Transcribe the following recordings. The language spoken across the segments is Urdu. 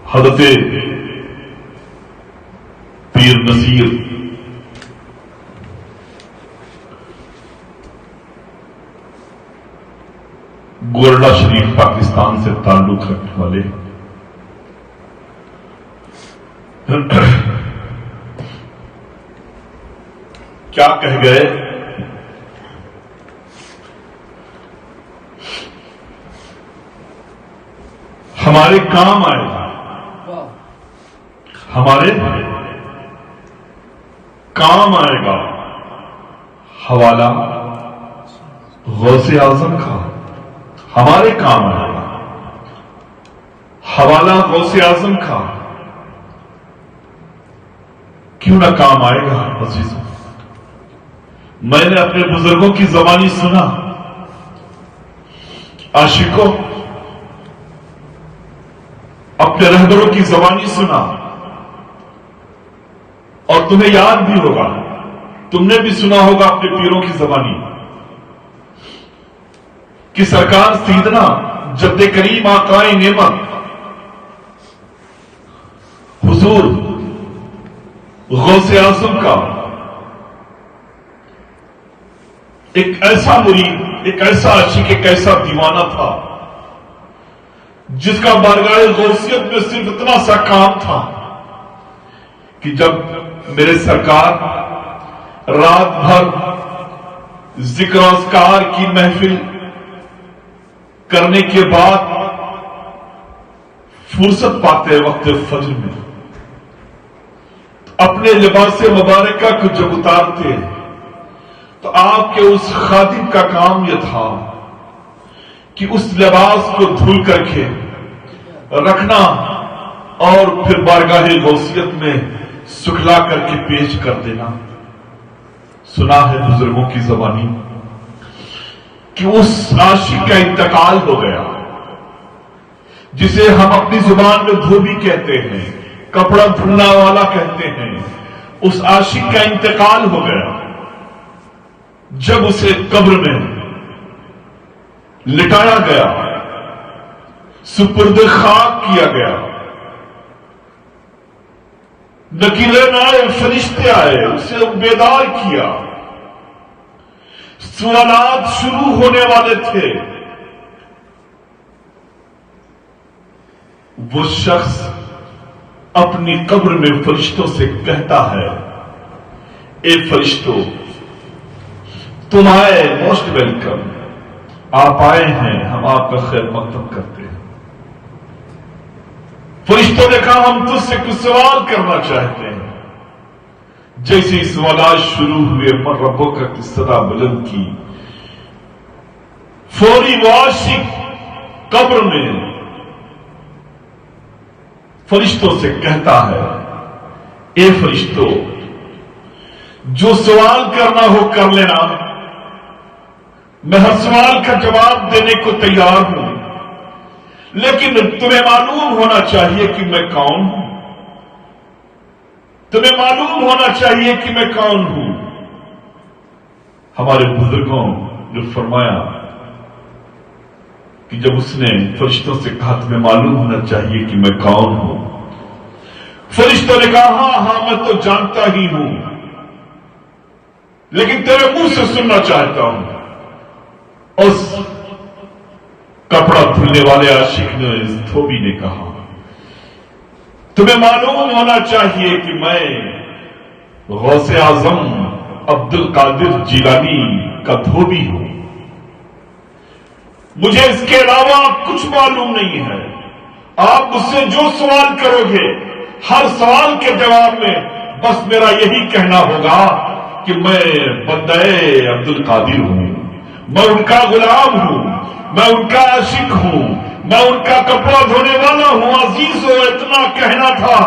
حضرت پیر نصیر گورڈا شریف پاکستان سے تعلق رکھنے والے کیا کہہ گئے؟ ہمارے کام آئے گا، ہمارے کام آئے گا حوالہ غوث اعظم کا، ہمارے کام آئے گا حوالہ غوث اعظم کا، کیوں نہ کام آئے گا عزیزوں؟ میں نے اپنے بزرگوں کی زبانی سنا، عاشقوں اپنے رہبروں کی زبانی سنا، اور تمہیں یاد بھی ہوگا، تم نے بھی سنا ہوگا اپنے پیروں کی زبانی کہ سرکار سیدنا جد کریم آقائے نعمت حضور غوث اعظم کا ایک ایسا مرید، ایک ایسا عاشق، ایک ایسا دیوانہ تھا جس کا بارگاہ غوثیت میں صرف اتنا سا کام تھا کہ جب میرے سرکار رات بھر ذکر و اذکار کی محفل کرنے کے بعد فرصت پاتے وقت فجر میں اپنے لباس مبارکہ کو جب اتارتے تو آپ کے اس خادم کا کام یہ تھا کہ اس لباس کو دھل کر کے رکھنا اور پھر بارگاہ غوثیت میں سکھلا کر کے پیش کر دینا۔ سنا ہے بزرگوں کی زبانی کہ اس عاشق کا انتقال ہو گیا جسے ہم اپنی زبان میں دھوبی کہتے ہیں، کپڑا دھلنا والا کہتے ہیں، اس عاشق کا انتقال ہو گیا جب اسے قبر میں لٹایا گیا، سپرد خاک کیا گیا، نکیلے آئے، فرشتے آئے، اسے بیدار کیا، سوالات شروع ہونے والے تھے۔ وہ شخص اپنی قبر میں فرشتوں سے کہتا ہے، اے فرشتوں تم آئے، موسٹ ویلکم، آپ آئے ہیں، ہم آپ کا خیر مقدم کرتے ہیں۔ فرشتوں نے کہا ہم تجھ سے کچھ سوال کرنا چاہتے ہیں۔ جیسے ہی سوالات شروع ہوئے، من ربوں کا کی صدا بلند کی، فوری وہ عاشق قبر میں فرشتوں سے کہتا ہے، اے فرشتوں جو سوال کرنا ہو کر لینا، میں ہر سوال کا جواب دینے کو تیار ہوں، لیکن تمہیں معلوم ہونا چاہیے کہ میں کون ہوں، تمہیں معلوم ہونا چاہیے کہ میں کون ہوں۔ ہمارے بزرگوں نے فرمایا کہ جب اس نے فرشتوں سے کہا تمہیں معلوم ہونا چاہیے کہ میں کون ہوں، فرشتوں نے کہا ہاں ہاں میں تو جانتا ہی ہوں، لیکن تیرے منہ سے سننا چاہتا ہوں۔ اس کپڑا دھلنے والے عاشق نے، اس دھوبی نے کہا تمہیں معلوم ہونا چاہیے کہ میں غوث اعظم عبد القادر جیلانی کا دھوبی ہوں، مجھے اس کے علاوہ کچھ معلوم نہیں ہے۔ آپ مجھ سے جو سوال کرو گے، ہر سوال کے جواب میں بس میرا یہی کہنا ہوگا کہ میں بندہ عبد القادر ہوں، میں ان کا غلام ہوں، میں ان کا عاشق ہوں، میں ان کا کپڑا دھونے والا ہوں۔ عزیز ہو اتنا کہنا تھا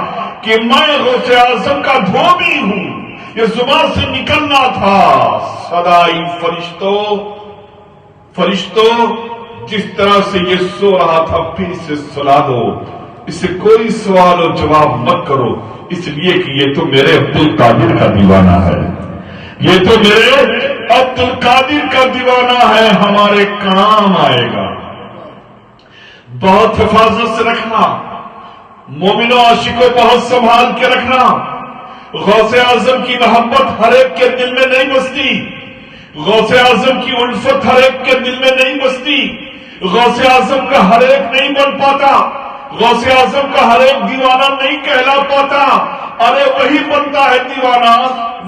کہ میں غوث اعظم کا دھوبی ہوں، یہ زبان سے نکلنا تھا۔ صدائی فرشتوں جس طرح سے یہ سو رہا تھا پھر اسے سلا دو، اسے کوئی سوال و جواب مت کرو، اس لیے کہ یہ تو میرے عبد القادر کا دیوانہ ہے، یہ تو میرے عبد القادر کا دیوانہ ہے، ہمارے کام آئے گا۔ بہت حفاظت سے رکھنا، مومنوں عاشقوں بہت سنبھال کے رکھنا، غوث اعظم کی محبت ہر ایک کے دل میں نہیں بستی، غوث اعظم کی الفت ہر ایک کے دل میں نہیں بستی، غوث اعظم کا ہر ایک نہیں بن پاتا، غوث اعظم کا ہر ایک دیوانہ نہیں کہلا پاتا۔ ارے وہی بنتا ہے دیوانہ،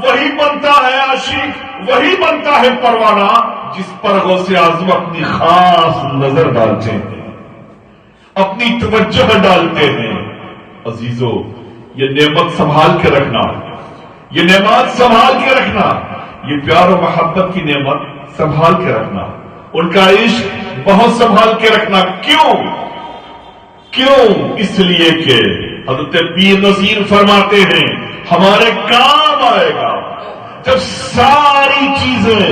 وہی بنتا ہے عاشق، وہی بنتا ہے پروانہ جس پر غوث اعظم اپنی خاص نظر ڈالتے ہیں، اپنی توجہ ڈالتے ہیں۔ عزیزو، یہ نعمت سنبھال کے رکھنا، یہ نعمت سنبھال کے رکھنا، یہ پیار و محبت کی نعمت سنبھال کے رکھنا، ان کا عشق بہت سنبھال کے رکھنا۔ کیوں؟ اس لیے کہ حضرت پیر نذیر فرماتے ہیں ہمارے کام آئے گا جب ساری چیزیں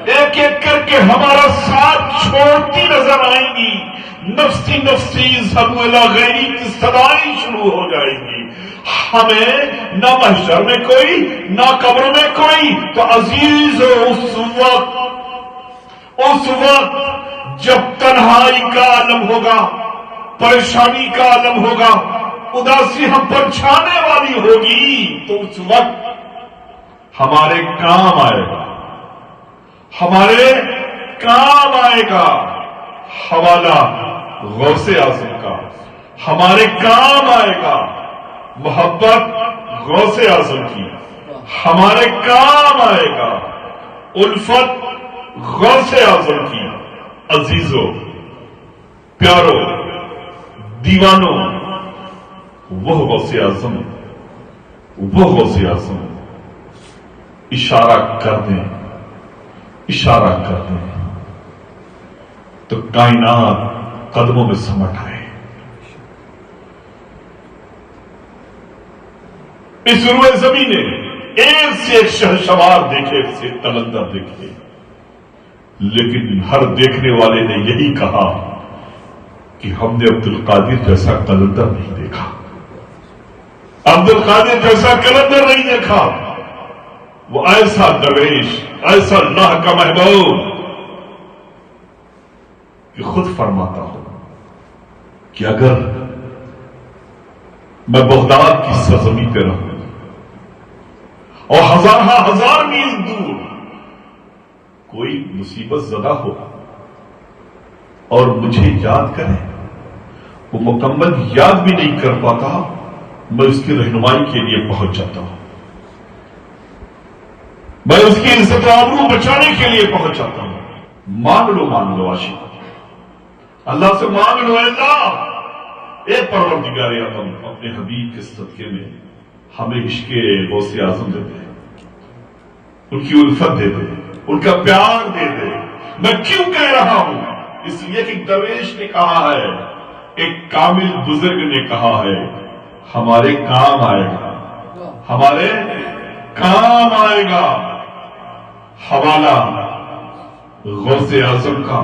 ایک ایک کر کے ہمارا ساتھ چھوڑتی نظر آئیں گی، نفسی اذهب الى غیری کی صدائیں شروع ہو جائیں گی، ہمیں نہ محشر میں کوئی نہ قبر میں کوئی۔ تو عزیز اس وقت جب تنہائی کا عالم ہوگا، پریشانی کا عالم ہوگا، اداسی ہم پر چھانے والی ہوگی، تو اس وقت ہمارے کام آئے گا، ہمارے کام آئے گا حوالہ غوث اعظم کا، ہمارے کام آئے گا محبت غوث اعظم کی، ہمارے کام آئے گا الفت غوث اعظم کی۔ عزیزو، پیارو، دیوانوں، وہ غوث اعظم اشارہ کر دیں تو کائنات قدموں میں سمٹ آئے۔ اس روئے زمین نے ایک سے ایک شہسوار دیکھے، ایک سے ایک قلندر دیکھے، لیکن ہر دیکھنے والے نے یہی کہا کہ ہم نے عبد القادر جیسا قلندر نہیں دیکھا، عبد القادر جیسا قلندر نہیں دیکھا۔ وہ ایسا درویش، ایسا اللہ کا محبوب کہ خود فرماتا ہو کہ اگر میں بغداد کی سرزمین پہ رہوں اور ہزار میل دور کوئی مصیبت زدہ ہو اور مجھے یاد کرے، وہ مکمل یاد بھی نہیں کر پاتا، میں اس کی رہنمائی کے لیے پہنچ جاتا ہوں، میں اس کی عزت و آبرو بچانے کے لیے پہنچ جاتا ہوں۔ مانگ لو عاشق، اللہ سے مانگ لو، اللہ اے پروردگار اعظم اپنے حبیب کے صدقے میں ہمیں عشق غوث اعظم دے دے، ان کی الفت دے دے، ان کا پیار دے دے۔ میں کیوں کہہ رہا ہوں؟ اس لیے کہ درویش نے کہا ہے، ایک کامل بزرگ نے کہا ہے، ہمارے کام آئے گا، ہمارے کام آئے گا حوالہ غوث اعظم کا۔